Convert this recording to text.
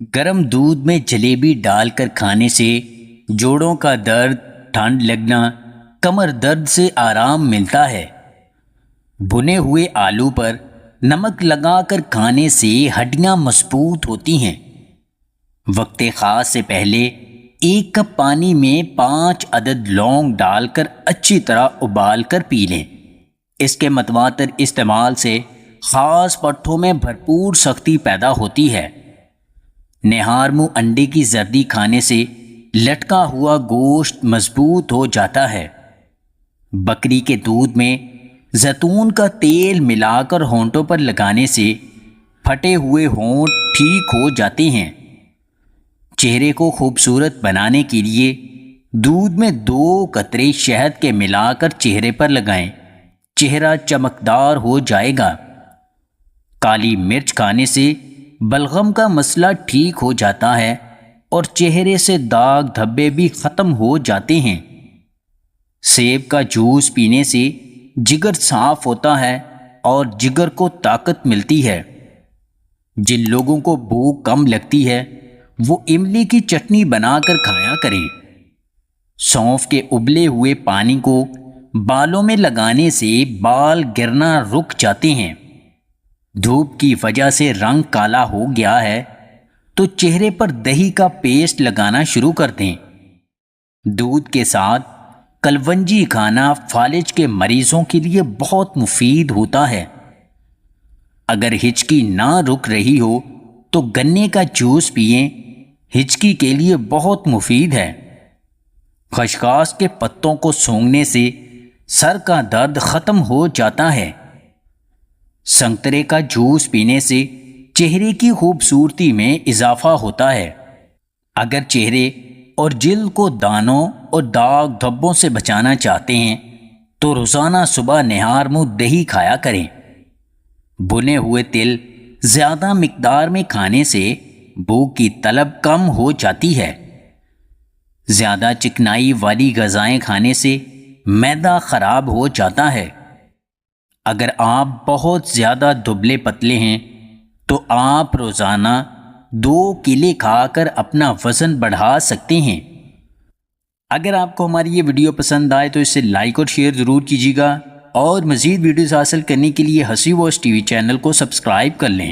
گرم دودھ میں جلیبی ڈال کر کھانے سے جوڑوں کا درد، ٹھنڈ لگنا، کمر درد سے آرام ملتا ہے۔ بھنے ہوئے آلو پر نمک لگا کر کھانے سے ہڈیاں مضبوط ہوتی ہیں۔ وقت خاص سے پہلے 1 کپ پانی میں 5 عدد لونگ ڈال کر اچھی طرح ابال کر پی لیں۔ اس کے متواتر استعمال سے خاص پٹھوں میں بھرپور سختی پیدا ہوتی ہے۔ نہار منہ انڈے کی زردی کھانے سے لٹکا ہوا گوشت مضبوط ہو جاتا ہے۔ بکری کے دودھ میں زیتون کا تیل ملا کر ہونٹوں پر لگانے سے پھٹے ہوئے ہونٹ ٹھیک ہو جاتے ہیں۔ چہرے کو خوبصورت بنانے کے لیے دودھ میں 2 قطرے شہد کے ملا کر چہرے پر لگائیں، چہرہ چمکدار ہو جائے گا۔ کالی مرچ کھانے سے بلغم کا مسئلہ ٹھیک ہو جاتا ہے اور چہرے سے داغ دھبے بھی ختم ہو جاتے ہیں۔ سیب کا جوس پینے سے جگر صاف ہوتا ہے اور جگر کو طاقت ملتی ہے۔ جن لوگوں کو بھوک کم لگتی ہے وہ املی کی چٹنی بنا کر کھایا کریں۔ سونف کے ابلے ہوئے پانی کو بالوں میں لگانے سے بال گرنا رک جاتے ہیں۔ دھوپ کی وجہ سے رنگ کالا ہو گیا ہے تو چہرے پر دہی کا پیسٹ لگانا شروع کر دیں۔ دودھ کے ساتھ کلونجی کھانا فالج کے مریضوں کے لیے بہت مفید ہوتا ہے۔ اگر ہچکی نہ رک رہی ہو تو گنے کا جوس پئیں، ہچکی کے لیے بہت مفید ہے۔ خشخاش کے پتوں کو سونگھنے سے سر کا درد ختم ہو جاتا ہے۔ سنترے کا جوس پینے سے چہرے کی خوبصورتی میں اضافہ ہوتا ہے۔ اگر چہرے اور جلد کو دانوں اور داغ دھبوں سے بچانا چاہتے ہیں تو روزانہ صبح نہار منہ دہی کھایا کریں۔ بھنے ہوئے تل زیادہ مقدار میں کھانے سے بھوک کی طلب کم ہو جاتی ہے۔ زیادہ چکنائی والی غذائیں کھانے سے معدہ خراب ہو جاتا ہے۔ اگر آپ بہت زیادہ دبلے پتلے ہیں تو آپ روزانہ 2 کیلے کھا کر اپنا وزن بڑھا سکتے ہیں۔ اگر آپ کو ہماری یہ ویڈیو پسند آئے تو اسے لائک اور شیئر ضرور کیجیے گا، اور مزید ویڈیوز حاصل کرنے کے لیے ہنسی واچ ٹی وی چینل کو سبسکرائب کر لیں۔